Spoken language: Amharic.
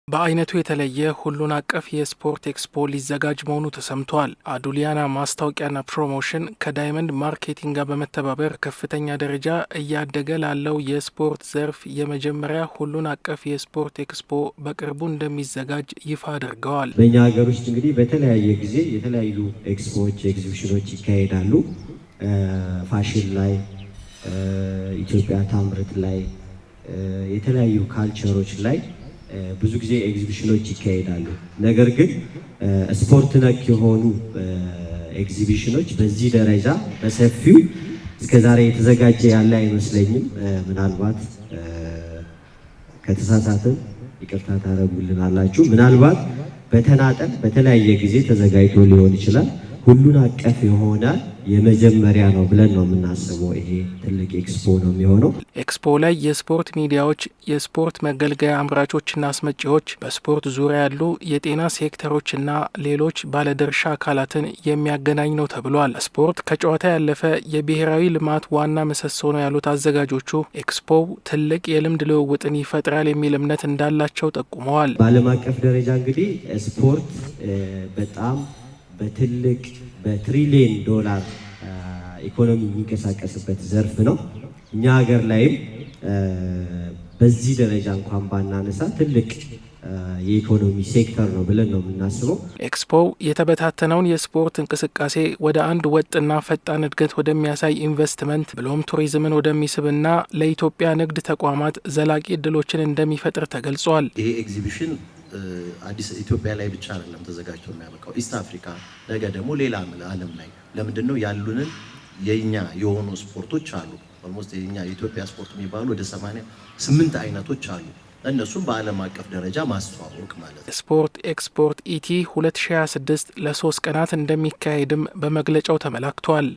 በአይነቱ የተለየ ሁሉን አቀፍ የስፖርት ኤክስፖ ሊዘጋጅ መሆኑ ተሰምቷል። አዱሊያና ማስታወቂያና ፕሮሞሽን ከዳይመንድ ማርኬቲንግ ጋር በመተባበር ከፍተኛ ደረጃ እያደገ ላለው የስፖርት ዘርፍ የመጀመሪያ ሁሉን አቀፍ የስፖርት ኤክስፖ በቅርቡ እንደሚዘጋጅ ይፋ አድርገዋል። በእኛ ሀገር ውስጥ እንግዲህ በተለያየ ጊዜ የተለያዩ ኤክስፖዎች፣ ኤግዚቢሽኖች ይካሄዳሉ። ፋሽን ላይ፣ ኢትዮጵያ ታምርት ላይ፣ የተለያዩ ካልቸሮች ላይ ብዙ ጊዜ ኤግዚቢሽኖች ይካሄዳሉ። ነገር ግን ስፖርት ነክ የሆኑ ኤግዚቢሽኖች በዚህ ደረጃ በሰፊው እስከዛሬ የተዘጋጀ ያለ አይመስለኝም። ምናልባት ከተሳሳትን ይቅርታ ታረጉልናላችሁ። ምናልባት በተናጠል በተለያየ ጊዜ ተዘጋጅቶ ሊሆን ይችላል። ሁሉን አቀፍ የሆነ የመጀመሪያ ነው ብለን ነው የምናስበው። ይሄ ትልቅ ኤክስፖ ነው የሚሆነው። ኤክስፖ ላይ የስፖርት ሚዲያዎች፣ የስፖርት መገልገያ አምራቾችና አስመጪዎች፣ በስፖርት ዙሪያ ያሉ የጤና ሴክተሮችና ሌሎች ባለድርሻ አካላትን የሚያገናኝ ነው ተብሏል። ስፖርት ከጨዋታ ያለፈ የብሔራዊ ልማት ዋና ምሰሶ ነው ያሉት አዘጋጆቹ ኤክስፖው ትልቅ የልምድ ልውውጥን ይፈጥራል የሚል እምነት እንዳላቸው ጠቁመዋል። በዓለም አቀፍ ደረጃ እንግዲህ ስፖርት በጣም በትልቅ በትሪሊየን ዶላር ኢኮኖሚ የሚንቀሳቀስበት ዘርፍ ነው። እኛ ሀገር ላይም በዚህ ደረጃ እንኳን ባናነሳ ትልቅ የኢኮኖሚ ሴክተር ነው ብለን ነው የምናስበው። ኤክስፖው የተበታተነውን የስፖርት እንቅስቃሴ ወደ አንድ ወጥና ፈጣን እድገት ወደሚያሳይ ኢንቨስትመንት ብሎም ቱሪዝምን ወደሚስብና ለኢትዮጵያ ንግድ ተቋማት ዘላቂ እድሎችን እንደሚፈጥር ተገልጿል። ይሄ ኤግዚቢሽን አዲስ ኢትዮጵያ ላይ ብቻ አይደለም ተዘጋጅቶ የሚያበቃው፣ ኢስት አፍሪካ፣ ነገ ደግሞ ሌላ ዓለም ላይ ለምንድነው ያሉንን የኛ የሆኑ ስፖርቶች አሉ። ኦልሞስት የኛ የኢትዮጵያ ስፖርት የሚባሉ ወደ 88 አይነቶች አሉ። እነሱም በዓለም አቀፍ ደረጃ ማስተዋወቅ ማለት ነው። ስፖርት ኤክስፖርት ኢቲ 2026 ለ3 ቀናት እንደሚካሄድም በመግለጫው ተመላክቷል።